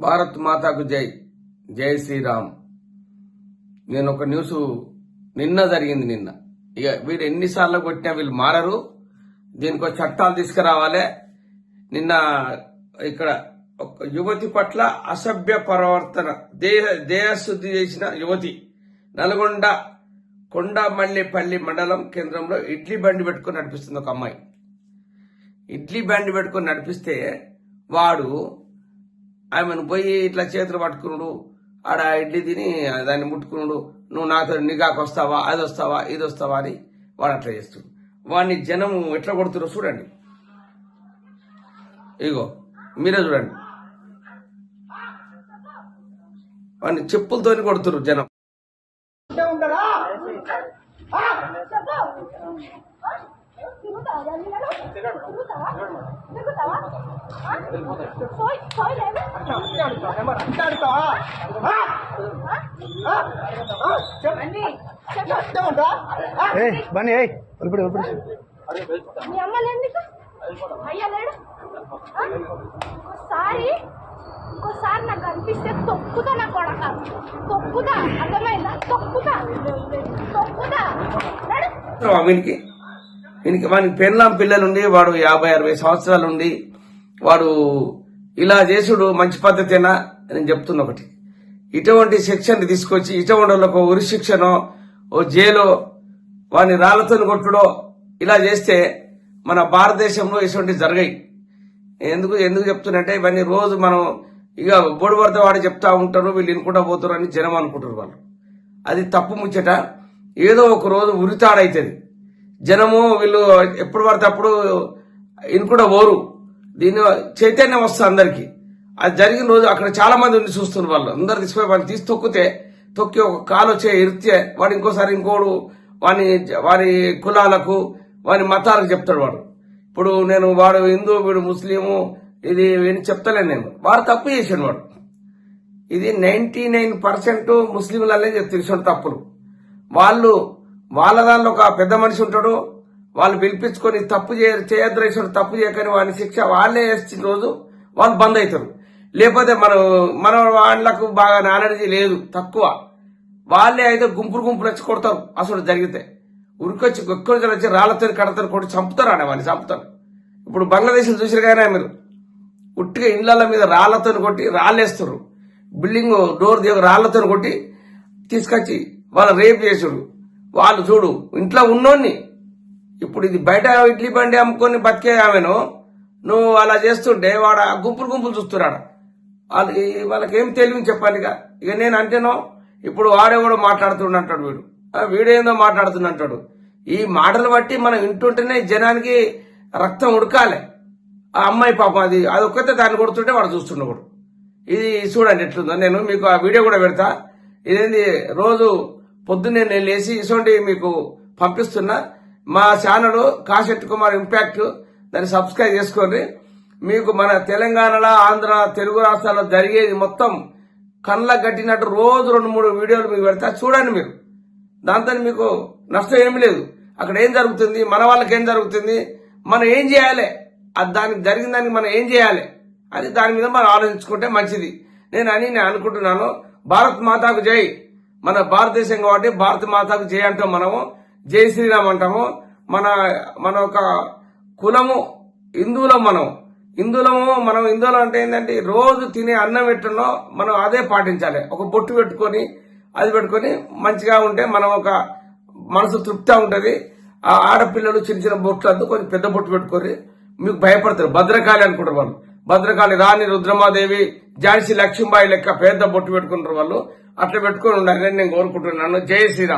భారత్ మాతాకు జై. జై శ్రీరామ్. నేను ఒక న్యూస్ నిన్న జరిగింది. ఇక వీడు ఎన్నిసార్లు కొట్టినా వీళ్ళు మారరు. దీనికి ఒక చట్టాలు తీసుకురావాలి. నిన్న ఇక్కడ ఒక యువతి పట్ల అసభ్య ప్రవర్తన దేహశుద్ధి చేసిన యువతి నల్గొండ కొండమల్లిపల్లి మండలం కేంద్రంలో ఇడ్లీ బండి పెట్టుకుని నడిపిస్తుంది ఒక అమ్మాయి. ఇడ్లీ బండి పెట్టుకుని నడిపిస్తే వాడు ఆమెను పోయి ఇట్లా చేతులు పట్టుకున్నాడు. ఆడ ఇడ్లీ తిని దాన్ని ముట్టుకున్నాడు. నువ్వు నాతో నిఘాకు వస్తావా, అది వస్తావా, ఇది వస్తావా అని వాడు అట్లా చేస్తుడు. వాడిని జనం ఎట్లా కొడుతురో చూడండి. ఇగో మీరే చూడండి, వాడిని చెప్పులతోని కొడుతురు జనం. ఇంకోసారి నాకు అనిపిస్తే తొక్కుతా, నా కొడక తొక్కుతా, అర్థమైందా? తొక్కుతా. వానికి పెళ్ళాం పిల్లలుండి వాడు 50-60 సంవత్సరాలుండి వాడు ఇలా చేసుడు మంచి పద్ధతేనా అని చెప్తున్నా. ఒకటి ఇటువంటి శిక్షణ తీసుకొచ్చి ఇటువంటి ఒక ఉరి శిక్షనో ఓ జైలో వాడిని రాళ్లతో కొట్టుడో ఇలా చేస్తే మన భారతదేశంలో ఇటువంటి జరిగాయి. ఎందుకు చెప్తున్నంటే ఇవన్నీ రోజు మనం ఇక బొడి పడితే వాడు చెప్తా ఉంటారు, వీళ్ళు ఇనుకుంటా పోతారు అని జనం అనుకుంటారు. వాళ్ళు అది తప్పు ముచ్చట. ఏదో ఒక రోజు ఉరితాడైతుంది. జనము వీళ్ళు ఎప్పుడు పడితే అప్పుడు ఇనుకుంటా పోరు. దీని చైతన్యం వస్తుంది అందరికి. అది జరిగిన రోజు అక్కడ చాలా మంది ఉండి చూస్తున్నారు. వాళ్ళు అందరు తీసుకుపోయి వాడిని తీసి తొక్కి ఒక కాలు వచ్చే ఇరితే వాడు ఇంకోసారి ఇంకోడు వారి కులాలకు వారి మతాలకు చెప్తాడు. ఇప్పుడు వాడు హిందూ, వీడు ముస్లిము, ఇది వీని చెప్తలేను నేను. వాడు తప్పు చేశాడు. వాడు ఇది 99% ముస్లింలనే తెలిసిన తప్పులు. వాళ్ళ దానిలో ఒక పెద్ద మనిషి ఉంటాడు. వాళ్ళు పిలిపించుకొని తప్పు చేయద్రేసిన తప్పు చేయకని వాని శిక్ష వాళ్ళే వేసిన రోజు వాళ్ళు బంద్ అవుతారు. లేకపోతే మన వాళ్ళకు బాగా నాలెడ్జీ లేదు, తక్కువ. వాళ్ళే అయితే గుంపులు వచ్చి కొడతారు. అసలు జరిగితే ఉరికొచ్చి వచ్చి రాళ్లతో కడతారు, కొట్టి చంపుతారు. వాడిని చంపుతారు. ఇప్పుడు బంగ్లాదేశ్ చూసారు కానీ మీరు ఉట్టిగా ఇళ్ల మీద రాళ్లతో కొట్టి రాళ్ళేస్తారు. బిల్డింగ్ డోర్ దగ్గర రాళ్లతో కొట్టి తీసుకొచ్చి వాళ్ళు రేప్ చేసుడు. వాళ్ళు చూడు ఇంట్లో ఉన్నోన్ని. ఇప్పుడు ఇది బయట ఇడ్లీ బండి అమ్ముకొని బతికే ఆమెను నువ్వు అలా చేస్తుంటే వాడు గుంపులు చూస్తున్నాడు. వాళ్ళకి ఏం తెలివి చెప్పాలి. ఇక నేను అంటేనో ఇప్పుడు వాడేవాడు మాట్లాడుతుండంటాడు, వీడేందో మాట్లాడుతుండంటాడు. ఈ మాటలు బట్టి మనం వింటుంటేనే జనానికి రక్తం ఉడకాలి. ఆ అమ్మాయి పాపం అది ఒక్కతే దాన్ని కొడుతుంటే వాడు చూస్తున్నాడు. ఇది చూడండి ఎట్లుందో. నేను మీకు ఆ వీడియో కూడా పెడతా. ఇదేంది రోజు పొద్దున్నే నేను లేచి ఇటువంటి మీకు పంపిస్తున్నా. మా ఛానల్ కాశెట్టి కుమార్ ఇంపాక్ట్, దాన్ని సబ్స్క్రైబ్ చేసుకోండి. మీకు మన తెలంగాణలో, ఆంధ్ర, తెలుగు రాష్ట్రాల్లో జరిగేది మొత్తం కళ్ళ కట్టినట్టు రోజు 2-3 వీడియోలు మీకు పెడతా. చూడండి మీరు. దాంతో మీకు నష్టం ఏమి లేదు. అక్కడ ఏం జరుగుతుంది, మన వాళ్ళకి ఏం జరుగుతుంది, మనం ఏం చేయాలి, దానికి జరిగిన దానికి మనం ఏం చేయాలి అని దాని మీద మనం ఆలోచించుకుంటే మంచిది. నేను అనుకుంటున్నాను. భారత్ మాతాకు జై. మన భారతదేశం కాబట్టి భారత మాతాకు జై అంటాం. మనము జై శ్రీరామ్ అంటాము. మన ఒక కులము హిందువులం. మనం హిందువులం అంటే ఏంటంటే రోజు తినే అన్నం ఎట్టునో మనం అదే పాటించాలి. ఒక బొట్టు పెట్టుకొని అది పెట్టుకొని మంచిగా ఉంటే మనం ఒక మనసు తృప్తిగా ఉంటది. ఆ ఆడపిల్లలు చిన్న బొట్లు కొంచెం పెద్ద బొట్టు పెట్టుకొని మీకు భయపడతారు. భద్రకాళి అనుకుంటారు వాళ్ళు. భద్రకాళి, రాణి రుద్రమాదేవి, ఝాన్సీ లక్ష్మీబాయి లెక్క పెద్ద బొట్టు పెట్టుకుంటారు వాళ్ళు. అట్లా పెట్టుకొని ఉండాలని నేను కోరుకుంటున్నాను. జై శ్రీరామ్.